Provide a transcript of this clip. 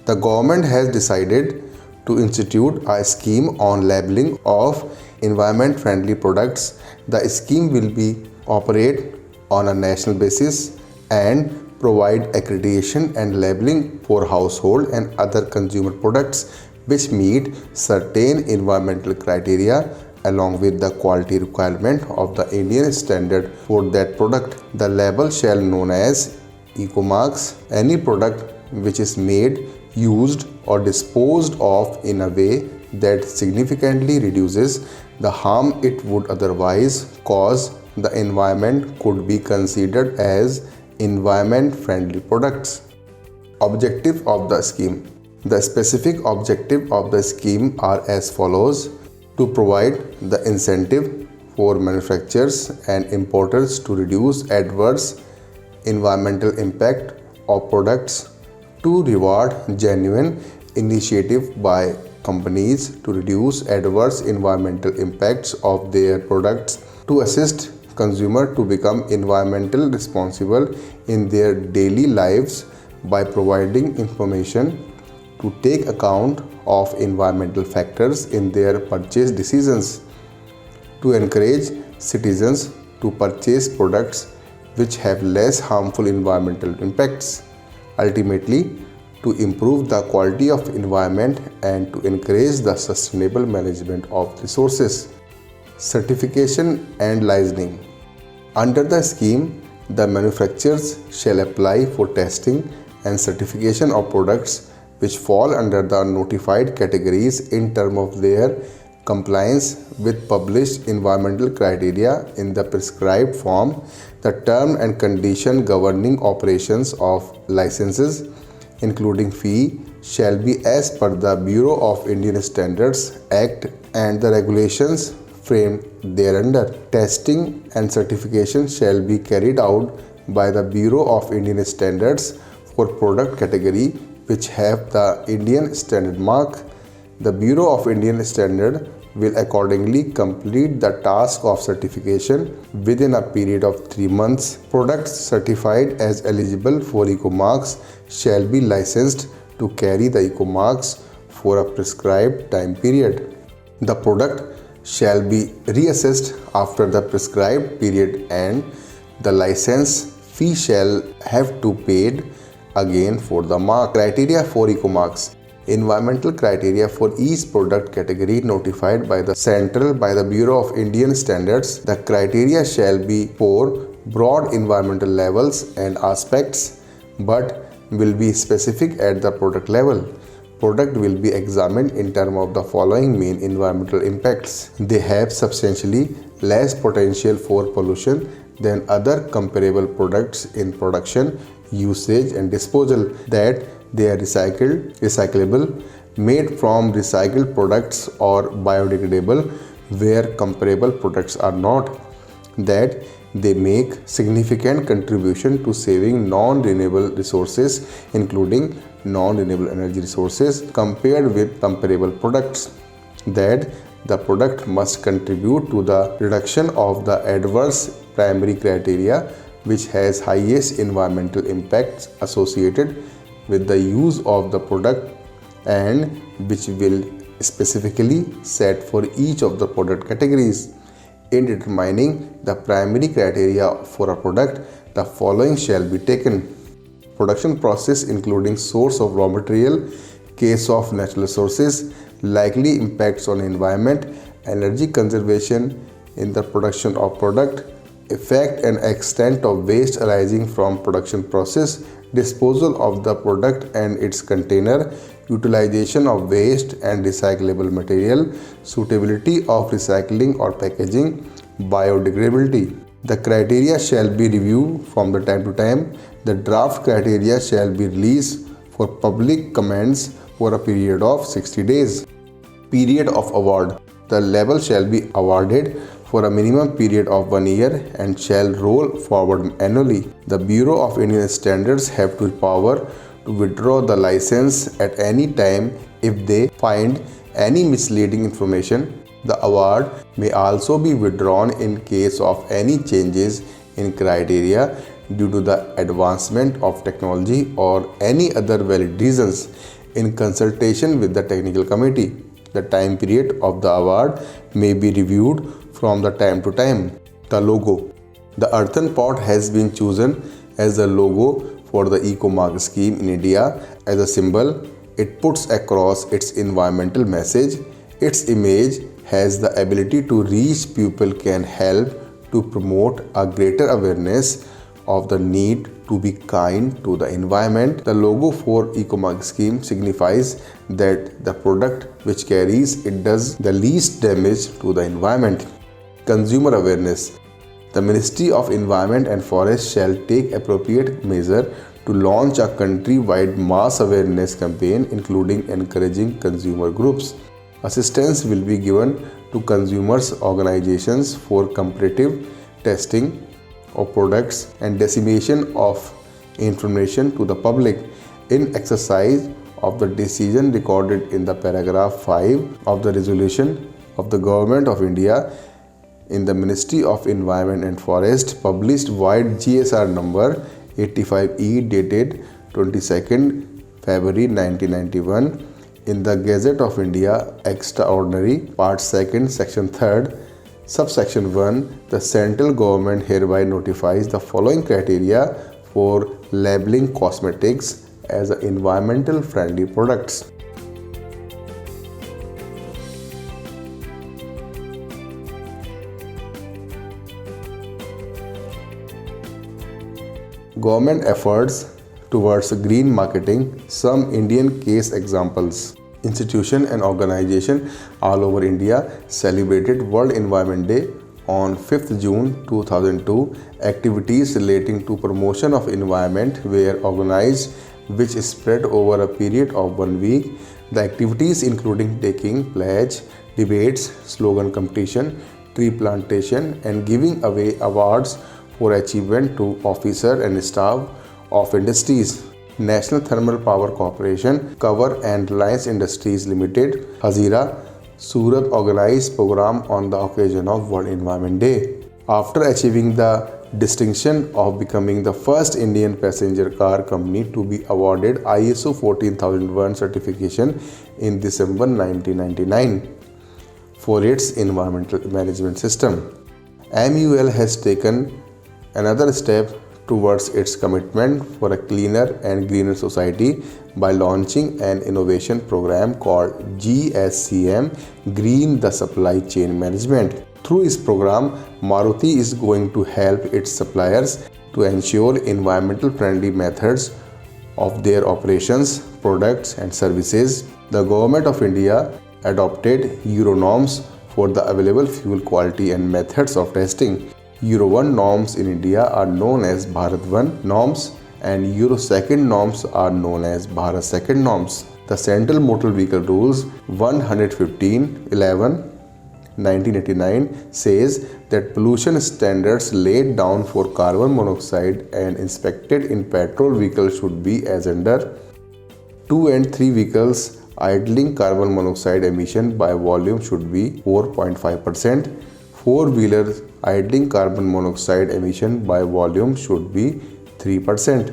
The government has decided to institute a scheme on labeling of environment-friendly products. The scheme will be operate on a national basis and provide accreditation and labeling for household and other consumer products which meet certain environmental criteria along with the quality requirement of the Indian standard for that product. The label shall known as ecomarks. Any product which is made, used or disposed of in a way that significantly reduces the harm it would otherwise cause the environment could be considered as environment friendly products. Objective of the scheme. The specific objective of the scheme are as follows: to provide the incentive for manufacturers and importers to reduce adverse environmental impact of products, to reward genuine initiative by companies to reduce adverse environmental impacts of their products, to assist consumer to become environmental responsible in their daily lives by providing information to take account of environmental factors in their purchase decisions, to encourage citizens to purchase products which have less harmful environmental impacts, ultimately to improve the quality of environment and to encourage the sustainable management of resources. Certification and licensing. Under the scheme, the manufacturers shall apply for testing and certification of products which fall under the notified categories in terms of their compliance with published environmental criteria in the prescribed form. The term and condition governing operations of licenses, including fee, shall be as per the Bureau of Indian Standards Act and the regulations framed thereunder. Testing and certification shall be carried out by the Bureau of Indian Standards for product category which have the Indian Standard mark. The Bureau of Indian Standard will accordingly complete the task of certification within a period of 3 months. Products certified as eligible for ecomarks shall be licensed to carry the ecomarks for a prescribed time period. The product shall be reassessed after the prescribed period and the license fee shall have to paid again for the mark. Criteria for ecomarks. Environmental criteria for each product category notified by the Central by the Bureau of Indian Standards. The criteria shall be for broad environmental levels and aspects but will be specific at the product level. Product will be examined in terms of the following main environmental impacts. They have substantially less potential for pollution than other comparable products in production, usage and disposal, that they are recyclable, made from recycled products or biodegradable where comparable products are not, that they make significant contribution to saving non-renewable resources including non-renewable energy resources compared with comparable products, that the product must contribute to the reduction of the adverse primary criteria which has highest environmental impacts associated with the use of the product and which will specifically set for each of the product categories. In determining the primary criteria for a product, the following shall be taken: production process including source of raw material, case of natural resources, likely impacts on environment, energy conservation in the production of product, effect and extent of waste arising from production process, disposal of the product and its container, utilization of waste and recyclable material, suitability of recycling or packaging, biodegradability. The criteria shall be reviewed from the time to time. The draft criteria shall be released for public comments for a period of 60 days. Period of award. The label shall be awarded for a minimum period of 1 year and shall roll forward annually. The Bureau of Indian Standards have the power to withdraw the license at any time if they find any misleading information. The award may also be withdrawn in case of any changes in criteria due to the advancement of technology or any other valid reasons. in consultation with the technical committee. The time period of the award may be reviewed from the time to time. The logo. The earthen pot has been chosen as the logo for the Ecomark scheme in India as a symbol. It puts across its environmental message. Its image has the ability to reach people, can help to promote a greater awareness of the need to be kind to the environment. The logo for Ecomark scheme signifies that the product which carries it does the least damage to the environment. Consumer awareness. The Ministry of Environment and Forest shall take appropriate measure to launch a country-wide mass awareness campaign, including encouraging consumer groups. Assistance will be given to consumers organizations for comparative testing of products and dissemination of information to the public in exercise of the decision recorded in the paragraph 5 of the resolution of the Government of India in the Ministry of Environment and Forest, published wide GSR number 85E dated 22nd February 1991 in the Gazette of India Extraordinary, Part 2nd, Section 3rd, Subsection 1. The central government hereby notifies the following criteria for labeling cosmetics as environmental friendly products. Government efforts towards green marketing. Some Indian case examples. Institution and organization all over India celebrated World Environment Day on 5th June 2002. Activities relating to promotion of environment were organized, which spread over a period of 1 week. The activities including taking pledge, debates, slogan competition, tree plantation, and giving away awards for achievement to officer and staff of industries. National Thermal Power Corporation, Cover and Reliance Industries Limited, Hazira, Surat organized program on the occasion of World Environment Day. After achieving the distinction of becoming the first Indian passenger car company to be awarded ISO 14001 certification in December 1999 for its environmental management system, MUL has taken another step towards its commitment for a cleaner and greener society by launching an innovation program called GSCM, Green the Supply Chain Management. Through this program, Maruti is going to help its suppliers to ensure environmental friendly methods of their operations, products and services. The Government of India adopted Euro norms for the available fuel quality and methods of testing. Euro 1 norms in India are known as Bharat 1 norms and Euro 2 norms are known as Bharat 2 norms. The Central Motor Vehicle Rules 115/11/1989 says that pollution standards laid down for carbon monoxide and inspected in petrol vehicles should be as under. 2 and 3 vehicles idling carbon monoxide emission by volume should be 4.5%. 4-wheelers idling carbon monoxide emission by volume should be 3%.